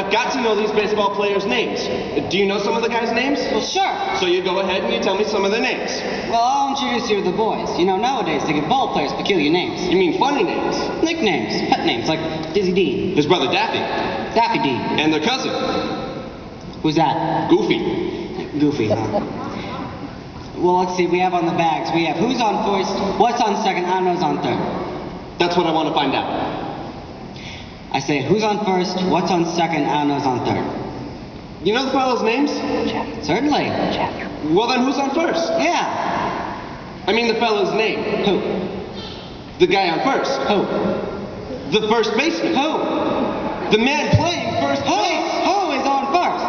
I've got to know these baseball players' names. Do you know some of the guys' names? Well, sure. So you go ahead and you tell me some of their names. Well, I'll introduce you to the boys. You know, nowadays they give ball players peculiar names. You mean funny names? Nicknames, pet names, like Dizzy Dean. His brother Daffy. Daffy Dean. And their cousin. Who's that? Goofy. Goofy, huh? Well, let's see. We have on the bags. We have who's on first, what's on second, I don't know who's on third. That's what I want to find out. I say who's on first, what's on second, I don't know who's on third. You know the fellows' names? Certainly. Well, then who's on first? Yeah. I mean the fellow's name. Who? The guy on first. Who? The first baseman. Who? The man playing first base. Who is on first?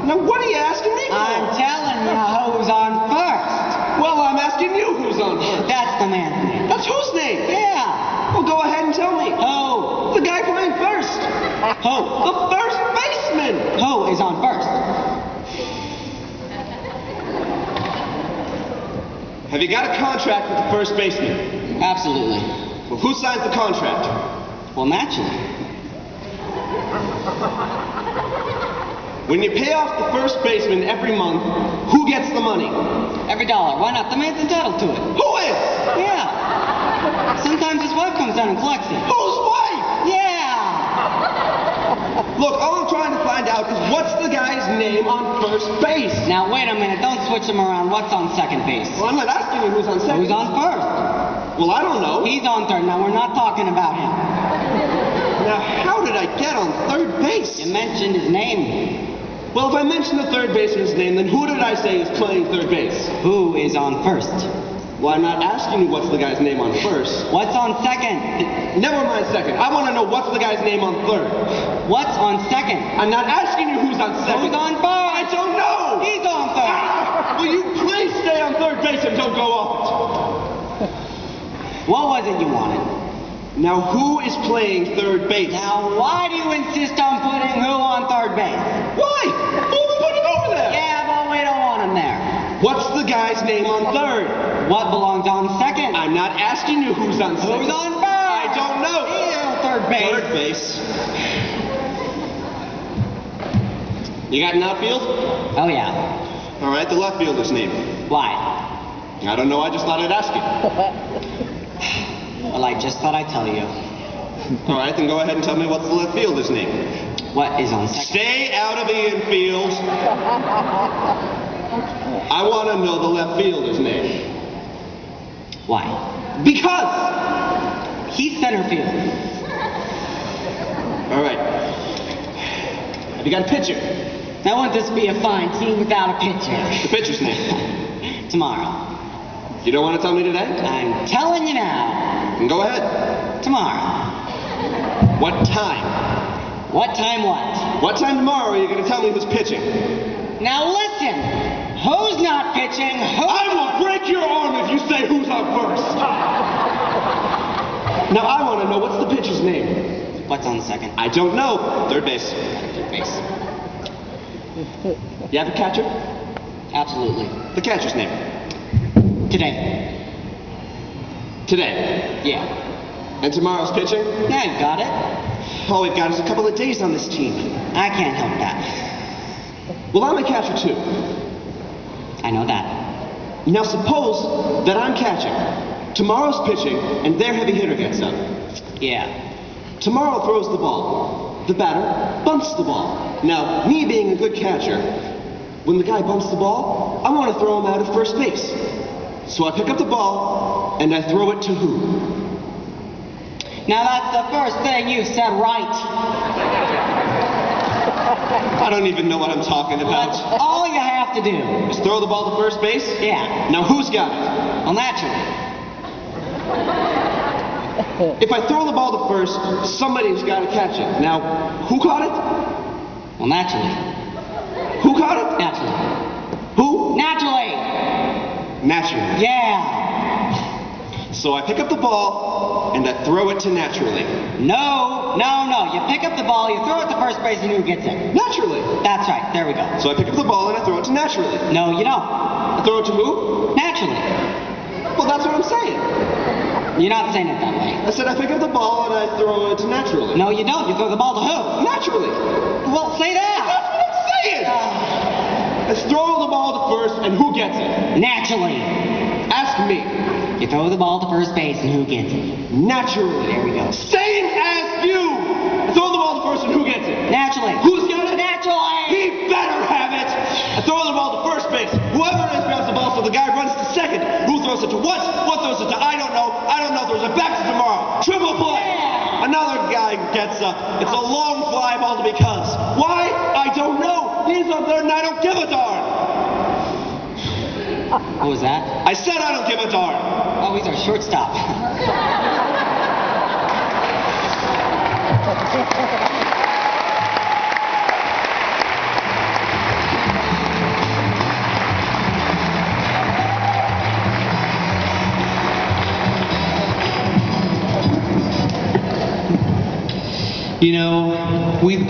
Now what are you asking me for? I'm telling you who's on first. Well, I'm asking you who's on first. That's the man's name. That's whose name? Yeah. Well, go ahead and tell me. Who? The guy playing first. Who? The first baseman. Who is on first? Have you got a contract with the first baseman? Absolutely. Well, who signs the contract? Well, naturally. When you pay off the first baseman every month, who gets the money? Every dollar. Why not? The man's entitled to it. Who is? Yeah. Sometimes his wife comes down and collects it. Whose wife? Yeah. Look, all I'm trying to find out is what's the guy's name on first base? Now, wait a minute. Don't switch him around. What's on second base? Well, I'm not asking you who's on second. Who's on first? Well, I don't know. He's on third. Now, we're not talking about him. Now, how did I get on third base? You mentioned his name. Well, if I mention the third baseman's name, then who did I say is playing third base? Who is on first? Well, I'm not asking you what's the guy's name on first. What's on second? Never mind second. I want to know what's the guy's name on third. What's on second? I'm not asking you who's on second. Who's on first? I don't know. He's on third. Will you please stay on third base and don't go off it? What was it you wanted? Now, who is playing third base? Now, why do you insist on putting who on third base? Why? Who put him over there? Yeah, but we don't want him there. What's the guy's name on third? What belongs on second? I'm not asking you who's on second. Who's on first? I don't know. He's on third base. Third base. You got an outfield? Oh, yeah. All right, the left fielder's name. Why? I don't know, I just thought I'd ask you. Well, I just thought I'd tell you. All right, then go ahead and tell me what's the left fielder's name. What is on second? Stay out of the infield. I want to know the left fielder's name. Why? Because! He's center field. All right. Have you got a pitcher? Now, wouldn't this be a fine team without a pitcher? The pitcher's name. Tomorrow. You don't want to tell me today? I'm telling you now. Then go ahead. Tomorrow. What time? What time what? What time tomorrow are you going to tell me who's pitching? Now listen. Who's not pitching? I will break your arm if you say who's on first. Now I want to know what's the pitcher's name. What's on second? I don't know. Third base. Third base. You have a catcher? Absolutely. The catcher's name. Today. Today. Yeah. And tomorrow's pitching? Now you got it. All we've got is a couple of days on this team. I can't help that. Well, I'm a catcher too. I know that. Now suppose that I'm catching. Tomorrow's pitching, and their heavy hitter gets up. Yeah. Tomorrow throws the ball. The batter bunts the ball. Now, me being a good catcher, when the guy bumps the ball, I want to throw him out at first base. So I pick up the ball, and I throw it to who? Now that's the first thing you said right. I don't even know what I'm talking about. That's all you have to do. Just throw the ball to first base? Yeah. Now who's got it? Well, naturally. If I throw the ball to first, somebody's got to catch it. Now, who caught it? Well, naturally. Who caught it? Naturally. Who? Naturally. Naturally. Yeah. So I pick up the ball, and I throw it to naturally. No. You pick up the ball, you throw it to first base, and who gets it? Naturally. That's right. There we go. So I pick up the ball, and I throw it to naturally. No, you don't. I throw it to who? Naturally. Well, that's what I'm saying. You're not saying it that way. I said I pick up the ball and I throw it naturally. No, you don't. You throw the ball to who? Naturally. Well, say that. That's what I'm saying. I throw the ball to first, and who gets it? Naturally. Ask me. You throw the ball to first base, and who gets it? Naturally. There we go. Same as you. I throw the ball to first, and who gets it? Naturally. Who's got it? Naturally. He better have it. I throw the ball to first base. Whoever it is grabs the ball, so the guy runs to second. Who throws it to what? What throws it to? I don't know. I don't know. Throws it back to tomorrow. Triple play. Yeah. Another guy gets up. It's a long fly ball to because. Why? I don't know. He's up there and I don't give a darn. What was that? I said I don't give a darn. Oh, he's our shortstop. You know, we've